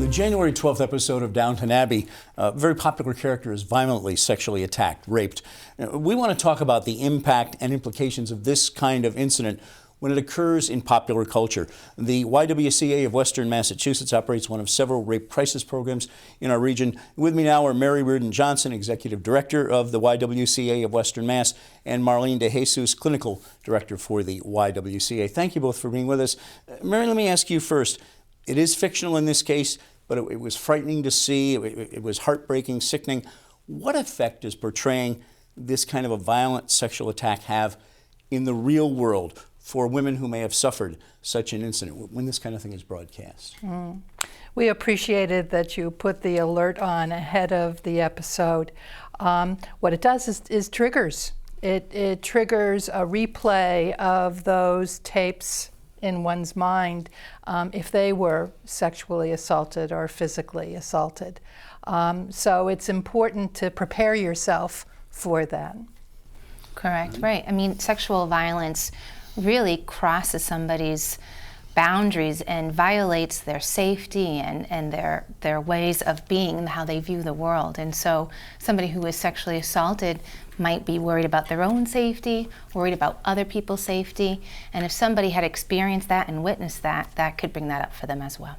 On the January 12th episode of Downton Abbey, a very popular character is violently sexually attacked, raped. We want to talk about the impact and implications of this kind of incident when it occurs in popular culture. The YWCA of Western Massachusetts operates one of several rape crisis programs in our region. With me now are Mary Reardon Johnson, Executive Director of the YWCA of Western Mass, and Marlene DeJesus, Clinical Director for the YWCA. Thank you both for being with us. Mary, let me ask you first. It is fictional in this case, but it was frightening to see. It was heartbreaking, sickening. What effect does portraying this kind of a violent sexual attack have in the real world for women who may have suffered such an incident when this kind of thing is broadcast? We appreciated that you put the alert on ahead of the episode. What it does is triggers. It triggers a replay of those tapes in one's mind if they were sexually assaulted or physically assaulted. So it's important to prepare yourself for that. Correct, right. I mean, sexual violence really crosses somebody's boundaries and violates their safety and their ways of being and how they view the world. And so somebody who is sexually assaulted might be worried about their own safety, worried about other people's safety. And if somebody had experienced that and witnessed that, that could bring that up for them as well.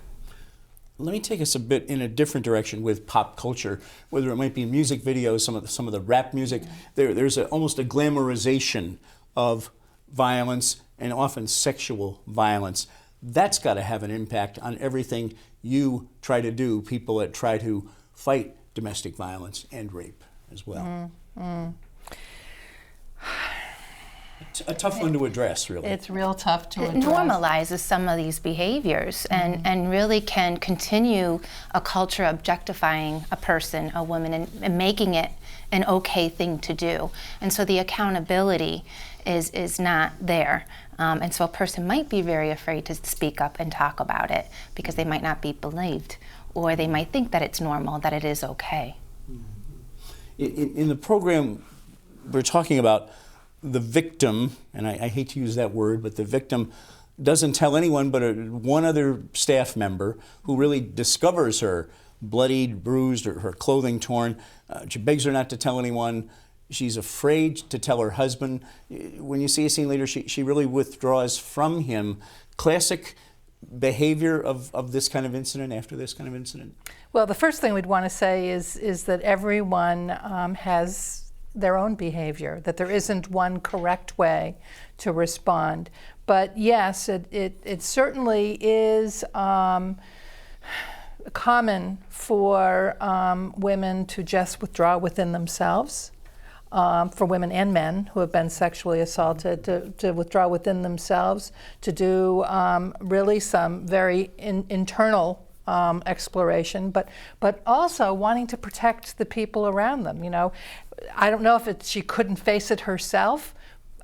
Let me take us a bit in a different direction with pop culture, whether it might be music videos, some of the rap music. There's almost a glamorization of violence and often sexual violence. That's got to have an impact on everything you try to do, people that try to fight domestic violence and rape as well. A tough one to address, really. It's real tough to address. It normalizes some of these behaviors and really can continue a culture objectifying a person, a woman, and making it an okay thing to do. And so the accountability is not there. And so a person might be very afraid to speak up and talk about it because they might not be believed, or they might think that it's normal, that it is okay. In the program, we're talking about the victim, and I hate to use that word, but the victim doesn't tell anyone but one other staff member who really discovers her bloodied, bruised, or her clothing torn. She begs her not to tell anyone. She's afraid to tell her husband. When you see a scene later, she really withdraws from him. Classic behavior of this kind of incident after this kind of incident? Well, the first thing we'd want to say is that everyone has their own behavior, that there isn't one correct way to respond. But yes, it certainly is common for women to just withdraw within themselves. For women and men who have been sexually assaulted, to withdraw within themselves, to do really some very internal exploration, but also wanting to protect the people around them. You know, I don't know if she couldn't face it herself,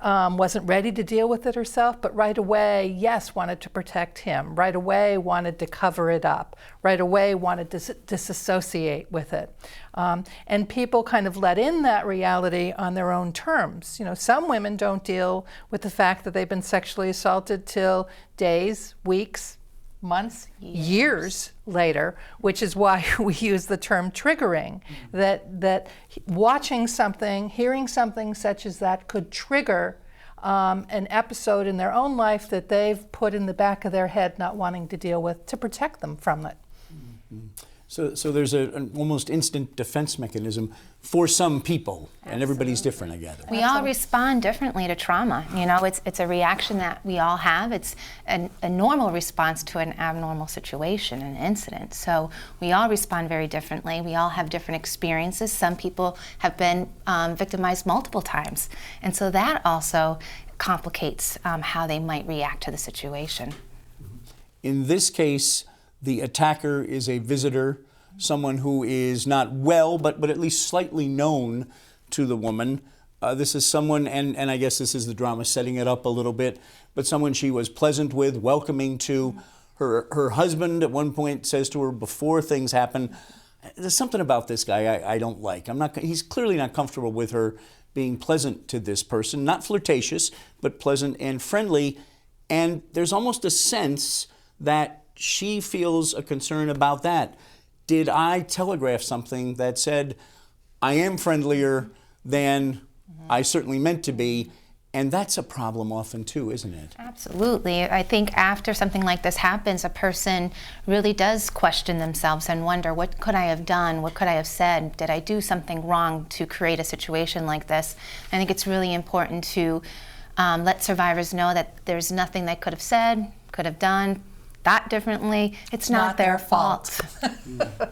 wasn't ready to deal with it herself, but right away, yes, wanted to protect him. Right away, wanted to cover it up. Right away, wanted to disassociate with it. And people kind of let in that reality on their own terms. You know, some women don't deal with the fact that they've been sexually assaulted till days, weeks, months, years later, which is why we use the term triggering, that watching something, hearing something such as that could trigger an episode in their own life that they've put in the back of their head not wanting to deal with to protect them from it. So there's an almost instant defense mechanism for some people, and everybody's different, I gather. We all respond differently to trauma. You know, it's a reaction that we all have. It's a normal response to an abnormal situation, an incident. So we all respond very differently. We all have different experiences. Some people have been victimized multiple times, and so that also complicates how they might react to the situation. In this case, the attacker is a visitor, someone who is not well, but at least slightly known to the woman. This is someone, and I guess this is the drama setting it up a little bit, but someone she was pleasant with, welcoming to. Her husband at one point says to her before things happen, there's something about this guy I don't like. He's clearly not comfortable with her being pleasant to this person, not flirtatious, but pleasant and friendly. And there's almost a sense that she feels a concern about that. Did I telegraph something that said, I am friendlier than I certainly meant to be? And that's a problem often too, isn't it? Absolutely. I think after something like this happens, a person really does question themselves and wonder, what could I have done? What could I have said? Did I do something wrong to create a situation like this? I think it's really important to let survivors know that there's nothing they could have said, could have done that differently. It's not their fault.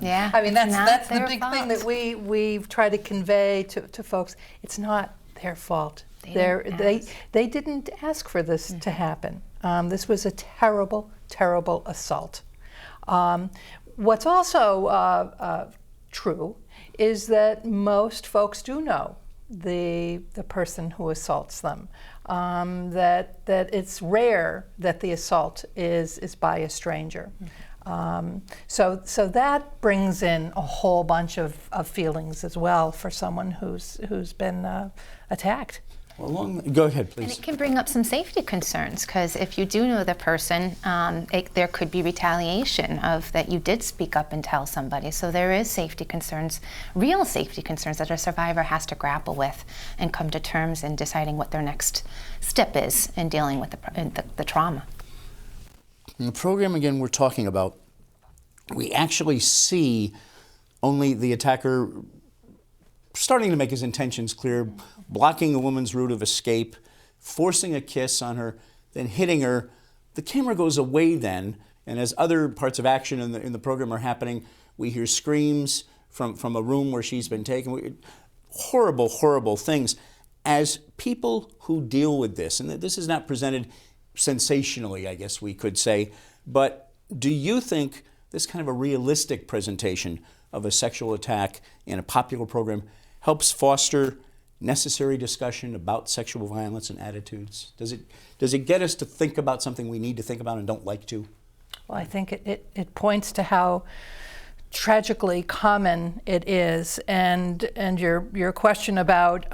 Yeah. I mean, that's the their big fault. thing that we've tried to convey to folks. It's not their fault. They didn't ask for this to happen. This was a terrible, terrible assault. What's also true is that most folks do know the person who assaults them. That it's rare that the assault is by a stranger. So that brings in a whole bunch of feelings as well for someone who's been attacked. Well, go ahead, please. And it can bring up some safety concerns, because if you do know the person, there could be retaliation of that you did speak up and tell somebody. So there is safety concerns, real safety concerns that a survivor has to grapple with and come to terms in deciding what their next step is in dealing with the trauma. In the program, again, we're talking about, we actually see only the attacker starting to make his intentions clear, blocking a woman's route of escape, forcing a kiss on her, then hitting her. The camera goes away then, and as other parts of action in the program are happening, we hear screams from a room where she's been taken. Horrible, horrible things. As people who deal with this, and this is not presented sensationally, I guess we could say, but do you think this kind of a realistic presentation of a sexual attack in a popular program helps foster necessary discussion about sexual violence and attitudes? Does it get us to think about something we need to think about and don't like to? Well, I think it points to how tragically common it is, and your question about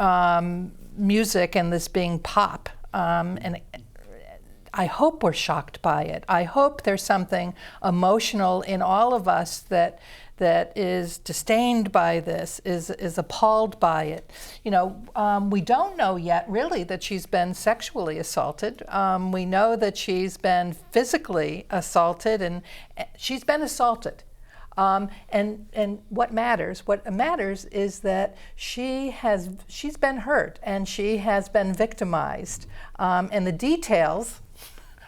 music and this being pop, and I hope we're shocked by it. I hope there's something emotional in all of us that is disdained by this, is appalled by it. You know, we don't know yet really that she's been sexually assaulted. We know that she's been physically assaulted, and she's been assaulted. And what matters is that she's been hurt and she has been victimized. And the details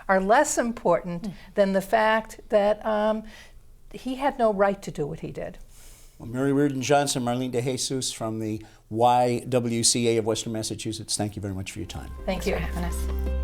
are less important than the fact that he had no right to do what he did. Well, Mary Reardon Johnson, Marlene DeJesus from the YWCA of Western Massachusetts, thank you very much for your time. Thank you. Thanks for having us.